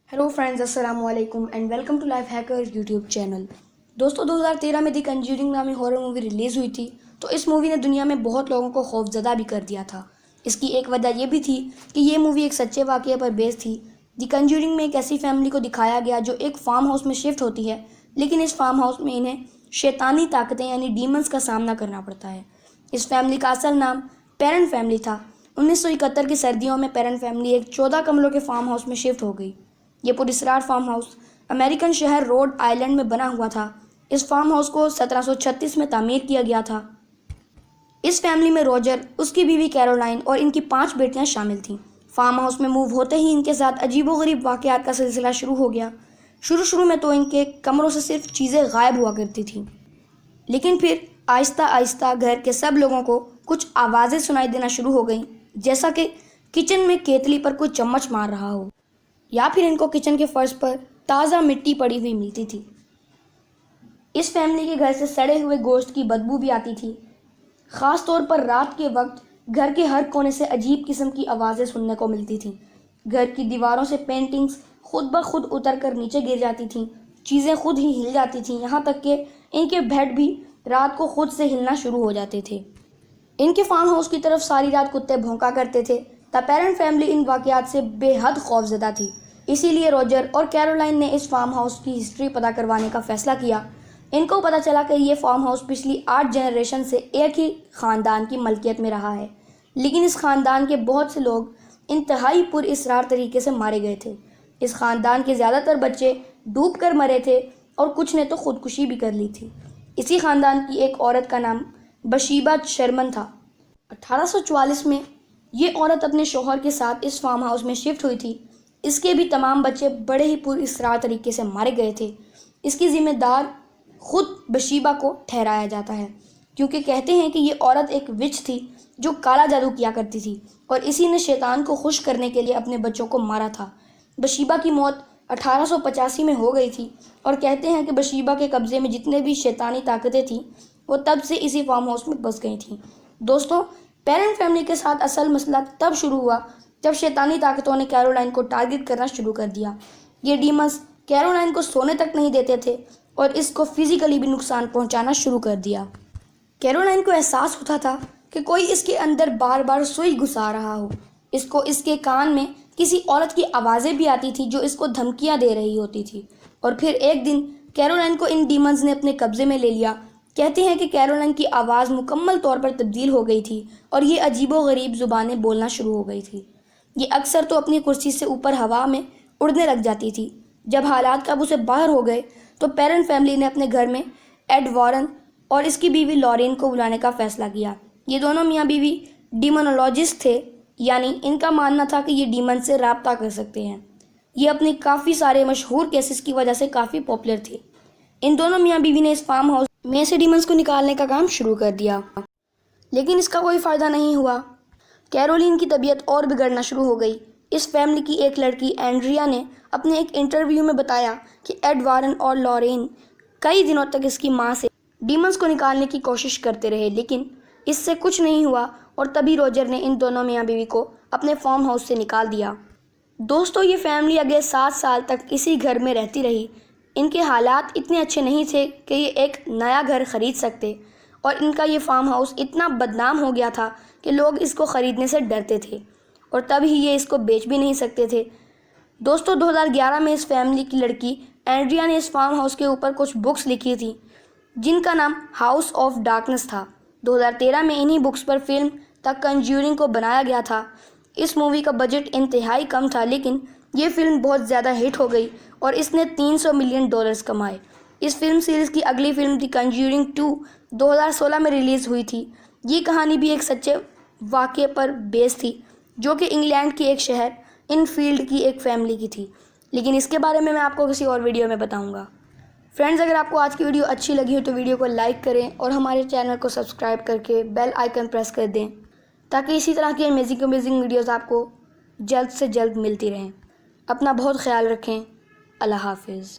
Hello friends, अस्सलाम वालेकुम and welcome to life hacker YouTube channel. दोस्तों, 2013 में दी कंज्यूरिंग नामी हॉरर मूवी रिलीज़ हुई थी। तो इस मूवी ने दुनिया में बहुत लोगों को खौफजदा भी कर दिया था। इसकी एक वजह यह भी थी कि ये मूवी एक सच्चे वाक़ये पर बेस्ड थी। दी कंज्यूरिंग में एक ऐसी फैमिली को दिखाया गया जो एक फार्म हाउस में शिफ्ट होती है, लेकिन इस फार्म हाउस में इन्हें शैतानी ताकतें यानी डीमंस का सामना करना पड़ता है। इस फैमिली का असल नाम पेरेंट फैमिली था। 1971 की सर्दियों में पेरेंट फैमिली एक 14 कमरों के फार्म हाउस में शिफ्ट हो गई। ये पुरस्कार फार्म हाउस अमेरिकन शहर रोड आइलैंड में बना हुआ था। इस फार्म हाउस को 1736 में तामीर किया गया था। इस फैमिली में रॉजर, उसकी बीवी कैरोलाइन और इनकी 5 बेटियां शामिल थीं। फार्म हाउस में मूव होते ही इनके साथ अजीबोगरीब वाक़यात का सिलसिला शुरू हो गया। शुरू में तो इनके कमरों से सिर्फ चीज़ें गायब हुआ करती थीं, लेकिन फिर आहिस्ता आहिस्ता घर के सब लोगों को कुछ आवाज़ें सुनाई देना शुरू हो गईं, जैसा कि किचन में केतली पर कोई चम्मच मार रहा हो, या फिर इनको किचन के फर्श पर ताज़ा मिट्टी पड़ी हुई मिलती थी। इस फैमिली के घर से सड़े हुए गोश्त की बदबू भी आती थी। ख़ास तौर पर रात के वक्त घर के हर कोने से अजीब किस्म की आवाज़ें सुनने को मिलती थीं। घर की दीवारों से पेंटिंग्स खुद ब खुद उतर कर नीचे गिर जाती थीं। चीज़ें खुद ही हिल जाती थीं, यहाँ तक कि इनके बेड भी रात को खुद से हिलना शुरू हो जाते थे। इनके फार्म हाउस की तरफ सारी रात कुत्ते भौंका करते थे। द पेरेंट फैमिली इन वाक़यात से बेहद खौफजदा थी। इसीलिए रॉजर और कैरोलाइन ने इस फार्म हाउस की हिस्ट्री पता करवाने का फ़ैसला किया। इनको पता चला कि ये फार्म हाउस पिछली 8 जनरेशन से एक ही ख़ानदान की मलकियत में रहा है, लेकिन इस ख़ानदान के बहुत से लोग इंतहाई पुरअसरार तरीके से मारे गए थे। इस ख़ानदान के ज़्यादातर बच्चे डूब कर मरे थे और कुछ ने तो ख़ुदकुशी भी कर ली थी। इसी ख़ानदान की एक औरत का नाम बशीबा शर्मन था। 1844 में ये औरत अपने शौहर के साथ इस फार्म हाउस में शिफ्ट हुई थी। इसके भी तमाम बच्चे बड़े ही पुरअसरार तरीके से मारे गए थे। इसकी ज़िम्मेदार खुद बशीबा को ठहराया जाता है, क्योंकि कहते हैं कि ये औरत एक विच थी जो काला जादू किया करती थी और इसी ने शैतान को खुश करने के लिए अपने बच्चों को मारा था। बशीबा की मौत 1885 में हो गई थी और कहते हैं कि बशीबा के कब्ज़े में जितने भी शैतानी ताकतें थीं वो तब से इसी फार्म हाउस में बस गई थीं। दोस्तों, पेरेंट फैमिली के साथ असल मसला तब शुरू हुआ जब शैतानी ताकतों ने कैरोलाइन को टारगेट करना शुरू कर दिया। ये डीमंस कैरोलाइन को सोने तक नहीं देते थे और इसको फिजिकली भी नुकसान पहुंचाना शुरू कर दिया। कैरोलाइन को एहसास होता था कि कोई इसके अंदर बार बार सुई घुसा रहा हो। इसको इसके कान में किसी औरत की आवाज़ें भी आती थी जो इसको धमकियां दे रही होती थी। और फिर एक दिन कैरोलाइन को इन डीमंस ने अपने कब्जे में ले लिया। कहते हैं कि कैरोलाइन की आवाज़ मुकम्मल तौर पर तब्दील हो गई थी और ये अजीबोगरीब ज़ुबानें बोलना शुरू हो गई थी। ये अक्सर तो अपनी कुर्सी से ऊपर हवा में उड़ने लग जाती थी। जब हालात काबू से बाहर हो गए तो पेरेंट फैमिली ने अपने घर में एड वॉरन और इसकी बीवी लॉरेन को बुलाने का फ़ैसला किया। ये दोनों मियाँ बीवी डीमोनोलॉजिस्ट थे, यानी इनका मानना था कि ये डीमन से राब्ता कर सकते हैं। ये अपने काफ़ी सारे मशहूर केसेस की वजह से काफ़ी पॉपुलर थे। इन दोनों मियाँ बीवी ने इस फार्म हाउस में से डीमंस को निकालने का काम शुरू कर दिया, लेकिन इसका कोई फ़ायदा नहीं हुआ। कैरोलिन की तबीयत और बिगड़ना शुरू हो गई। इस फैमिली की एक लड़की एंड्रिया ने अपने एक इंटरव्यू में बताया कि एड वारन और लॉरेन कई दिनों तक इसकी मां से डीमंस को निकालने की कोशिश करते रहे, लेकिन इससे कुछ नहीं हुआ और तभी रॉजर ने इन दोनों मियाँ बीवी को अपने फार्म हाउस से निकाल दिया। दोस्तों, ये फैमिली अगले 7 साल तक इसी घर में रहती रही। इनके हालात इतने अच्छे नहीं थे कि ये एक नया घर ख़रीद सकते और इनका ये फार्म हाउस इतना बदनाम हो गया था कि लोग इसको ख़रीदने से डरते थे और तभी ये इसको बेच भी नहीं सकते थे। दोस्तों, 2011 में इस फैमिली की लड़की एंड्रिया ने इस फार्म हाउस के ऊपर कुछ बुक्स लिखी थी जिनका नाम हाउस ऑफ डार्कनेस था। 2013 में इन्हीं बुक्स पर फिल्म द कंज्यूरिंग को बनाया गया था। इस मूवी का बजट इंतहाई कम था, लेकिन ये फिल्म बहुत ज़्यादा हिट हो गई और इसने $300 मिलियन कमाए। इस फिल्म सीरीज़ की अगली फिल्म द कंज्यूरिंग 2 2016 में रिलीज़ हुई थी। ये कहानी भी एक सच्चे वाक़ये पर बेस्ड थी, जो कि इंग्लैंड की एक शहर इनफील्ड की एक फैमिली की थी, लेकिन इसके बारे में मैं आपको किसी और वीडियो में बताऊंगा। फ्रेंड्स, अगर आपको आज की वीडियो अच्छी लगी हो तो वीडियो को लाइक करें और हमारे चैनल को सब्सक्राइब करके बेल आइकन प्रेस कर दें, ताकि इसी तरह की अमेजिंग वीडियोज़ आपको जल्द से जल्द मिलती रहें। अपना बहुत ख्याल रखें। अल्लाह हाफिज़।